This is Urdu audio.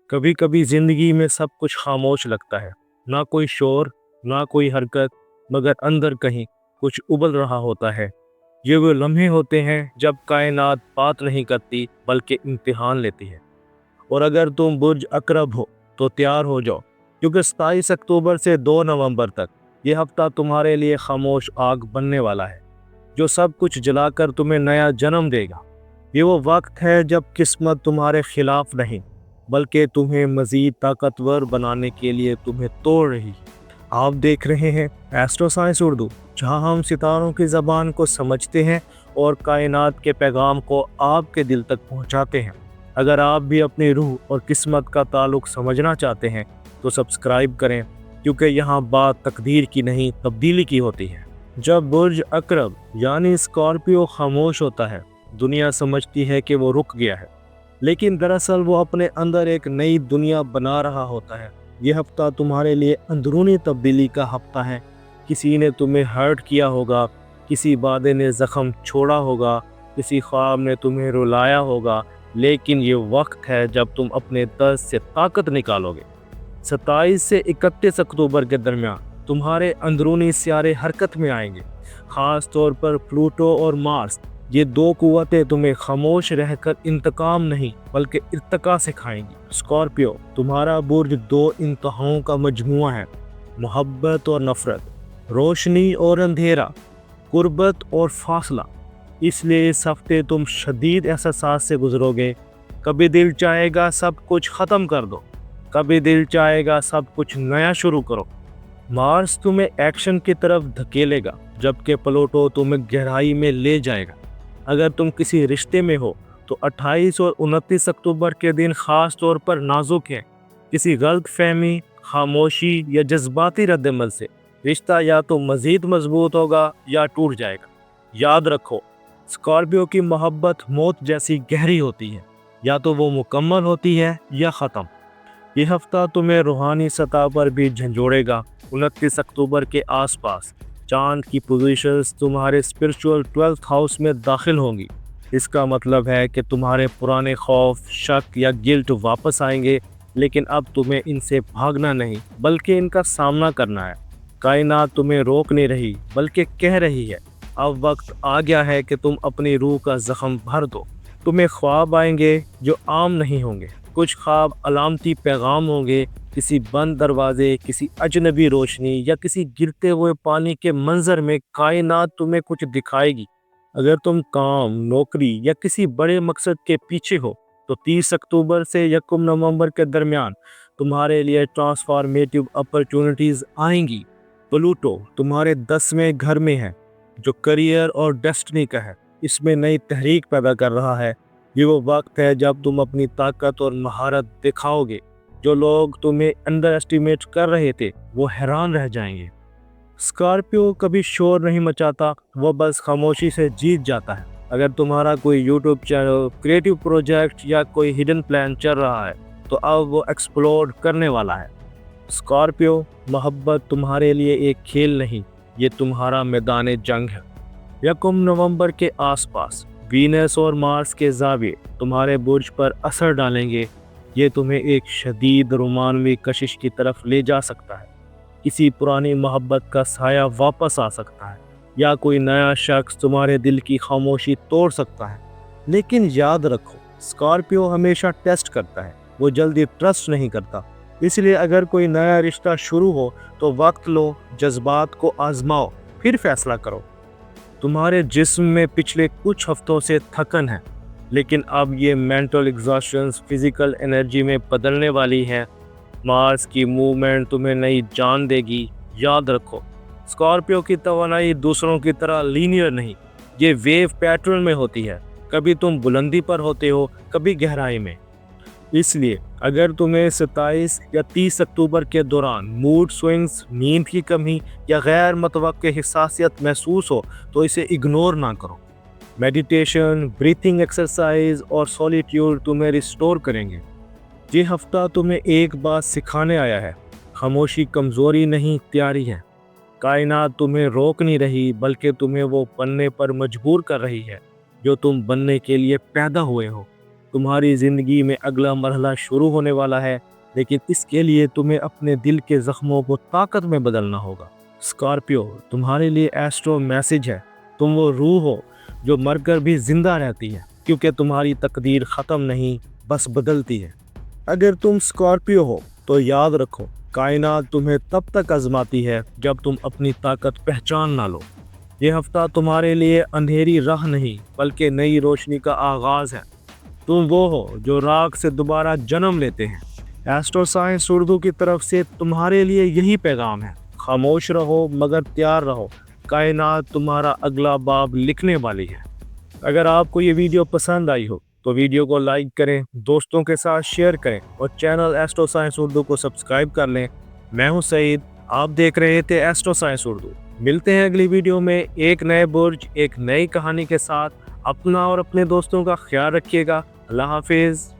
کبھی کبھی زندگی میں سب کچھ خاموش لگتا ہے، نہ کوئی شور، نہ کوئی حرکت، مگر اندر کہیں کچھ ابل رہا ہوتا ہے۔ یہ وہ لمحے ہوتے ہیں جب کائنات بات نہیں کرتی بلکہ امتحان لیتی ہے۔ اور اگر تم برج اقرب ہو تو تیار ہو جاؤ، کیونکہ 27 اکتوبر سے 2 نومبر تک یہ ہفتہ تمہارے لیے خاموش آگ بننے والا ہے، جو سب کچھ جلا کر تمہیں نیا جنم دے گا۔ یہ وہ وقت ہے جب قسمت تمہارے خلاف نہیں بلکہ تمہیں مزید طاقتور بنانے کے لیے تمہیں توڑ رہی ہے۔ آپ دیکھ رہے ہیں ایسٹرو سائنس اردو، جہاں ہم ستاروں کی زبان کو سمجھتے ہیں اور کائنات کے پیغام کو آپ کے دل تک پہنچاتے ہیں۔ اگر آپ بھی اپنی روح اور قسمت کا تعلق سمجھنا چاہتے ہیں تو سبسکرائب کریں، کیونکہ یہاں بات تقدیر کی نہیں تبدیلی کی ہوتی ہے۔ جب برج اقرب یعنی اسکارپیو خاموش ہوتا ہے، دنیا سمجھتی ہے کہ وہ رک گیا ہے، لیکن دراصل وہ اپنے اندر ایک نئی دنیا بنا رہا ہوتا ہے۔ یہ ہفتہ تمہارے لیے اندرونی تبدیلی کا ہفتہ ہے۔ کسی نے تمہیں ہرٹ کیا ہوگا، کسی وعدے نے زخم چھوڑا ہوگا، کسی خواب نے تمہیں رلایا ہوگا، لیکن یہ وقت ہے جب تم اپنے درد سے طاقت نکالو گے۔ 27 سے 31 اکتوبر کے درمیان تمہارے اندرونی سیارے حرکت میں آئیں گے، خاص طور پر پلوٹو اور مارس۔ یہ دو قوتیں تمہیں خاموش رہ کر انتقام نہیں بلکہ ارتقا سکھائیں گی۔ اسکارپیو، تمہارا برج دو انتہاؤں کا مجموعہ ہے، محبت اور نفرت، روشنی اور اندھیرا، قربت اور فاصلہ۔ اس لیے اس ہفتے تم شدید احساسات سے گزرو گے۔ کبھی دل چاہے گا سب کچھ ختم کر دو، کبھی دل چاہے گا سب کچھ نیا شروع کرو۔ مارس تمہیں ایکشن کی طرف دھکیلے گا، جبکہ پلوٹو تمہیں گہرائی میں لے جائے گا۔ اگر تم کسی رشتے میں ہو تو 28 اور 29 اکتوبر کے دن خاص طور پر نازک ہیں۔ کسی غلط فہمی، خاموشی یا جذباتی رد عمل سے رشتہ یا تو مزید مضبوط ہوگا یا ٹوٹ جائے گا۔ یاد رکھو، اسکارپیو کی محبت موت جیسی گہری ہوتی ہے، یا تو وہ مکمل ہوتی ہے یا ختم۔ یہ ہفتہ تمہیں روحانی سطح پر بھی جھنجھوڑے گا۔ 29 اکتوبر کے آس پاس چاند کی پوزیشنز تمہارے اسپرچول 12th ہاؤس میں داخل ہوں گی۔ اس کا مطلب ہے کہ تمہارے پرانے خوف، شک یا گلٹ واپس آئیں گے، لیکن اب تمہیں ان سے بھاگنا نہیں بلکہ ان کا سامنا کرنا ہے۔ کائنات تمہیں روک نہیں رہی بلکہ کہہ رہی ہے، اب وقت آ گیا ہے کہ تم اپنی روح کا زخم بھر دو۔ تمہیں خواب آئیں گے جو عام نہیں ہوں گے۔ کچھ خواب علامتی پیغام ہوں گے، کسی بند دروازے، کسی اجنبی روشنی یا کسی گرتے ہوئے پانی کے منظر میں کائنات تمہیں کچھ دکھائے گی۔ اگر تم کام، نوکری یا کسی بڑے مقصد کے پیچھے ہو تو 30 اکتوبر سے 1 نومبر کے درمیان تمہارے لیے ٹرانسفارمیٹیو اپرچونٹیز آئیں گی۔ پلوٹو تمہارے 10ویں گھر میں ہے، جو کریئر اور ڈیسٹنی کا ہے، اس میں نئی تحریک پیدا کر رہا ہے۔ یہ وہ وقت ہے جب تم اپنی طاقت اور مہارت دکھاؤ گے۔ جو لوگ تمہیں انڈر ایسٹیمیٹ کر رہے تھے وہ حیران رہ جائیں گے۔ اسکارپیو کبھی شور نہیں مچاتا، وہ بس خاموشی سے جیت جاتا ہے۔ اگر تمہارا کوئی یوٹیوب چینل، کریٹو پروجیکٹ یا کوئی ہڈن پلان چل رہا ہے تو اب وہ ایکسپلوڈ کرنے والا ہے۔ اسکارپیو، محبت تمہارے لیے ایک کھیل نہیں، یہ تمہارا میدان جنگ ہے۔ 1 نومبر کے آس پاس وینس اور مارس کے زاویے تمہارے برج پر اثر ڈالیں گے۔ یہ تمہیں ایک شدید رومانوی کشش کی طرف لے جا سکتا ہے۔ کسی پرانی محبت کا سایہ واپس آ سکتا ہے، یا کوئی نیا شخص تمہارے دل کی خاموشی توڑ سکتا ہے۔ لیکن یاد رکھو، اسکارپیو ہمیشہ ٹیسٹ کرتا ہے، وہ جلدی ٹرسٹ نہیں کرتا۔ اس لیے اگر کوئی نیا رشتہ شروع ہو تو وقت لو، جذبات کو آزماؤ، پھر فیصلہ کرو۔ تمہارے جسم میں پچھلے کچھ ہفتوں سے تھکن ہے، لیکن اب یہ مینٹل ایگزاسشنز فزیکل انرجی میں بدلنے والی ہے۔ مارس کی موومنٹ تمہیں نئی جان دے گی۔ یاد رکھو، اسکارپیو کی توانائی دوسروں کی طرح لینئر نہیں، یہ ویو پیٹرن میں ہوتی ہے۔ کبھی تم بلندی پر ہوتے ہو، کبھی گہرائی میں۔ اس لیے اگر تمہیں 27 یا 30 اکتوبر کے دوران موڈ سوئنگز، نیند کی کمی یا غیر متوقع حساسیت محسوس ہو تو اسے اگنور نہ کرو۔ میڈیٹیشن، بریتھنگ ایکسرسائز اور سولیٹیوڈ تمہیں ریسٹور کریں گے۔ یہ ہفتہ تمہیں ایک بات سکھانے آیا ہے، خاموشی کمزوری نہیں، تیاری ہے۔ کائنات تمہیں روک نہیں رہی بلکہ تمہیں وہ بننے پر مجبور کر رہی ہے جو تم بننے کے لیے پیدا ہوئے ہو۔ تمہاری زندگی میں اگلا مرحلہ شروع ہونے والا ہے، لیکن اس کے لیے تمہیں اپنے دل کے زخموں کو طاقت میں بدلنا ہوگا۔ اسکارپیو، تمہارے لیے ایسٹرو میسج ہے، تم وہ روح ہو جو مر کر بھی زندہ رہتی ہے، کیونکہ تمہاری تقدیر ختم نہیں، بس بدلتی ہے۔ اگر تم اسکارپیو ہو تو یاد رکھو، کائنات تمہیں تب تک آزماتی ہے جب تم اپنی طاقت پہچان نہ لو۔ یہ ہفتہ تمہارے لیے اندھیری راہ نہیں بلکہ نئی روشنی کا آغاز ہے۔ تم وہ ہو جو راکھ سے دوبارہ جنم لیتے ہیں۔ ایسٹرو سائنس اردو کی طرف سے تمہارے لیے یہی پیغام ہے: خاموش رہو مگر تیار رہو، کائنات تمہارا اگلا باب لکھنے والی ہے۔ اگر آپ کو یہ ویڈیو پسند آئی ہو تو ویڈیو کو لائک کریں، دوستوں کے ساتھ شیئر کریں اور چینل ایسٹرو سائنس اردو کو سبسکرائب کر لیں۔ میں ہوں سعید، آپ دیکھ رہے تھے ایسٹرو سائنس اردو۔ ملتے ہیں اگلی ویڈیو میں ایک نئے برج، ایک نئی کہانی کے ساتھ۔ اپنا اور اپنے دوستوں کا خیال رکھیے گا۔ اللہ حافظ۔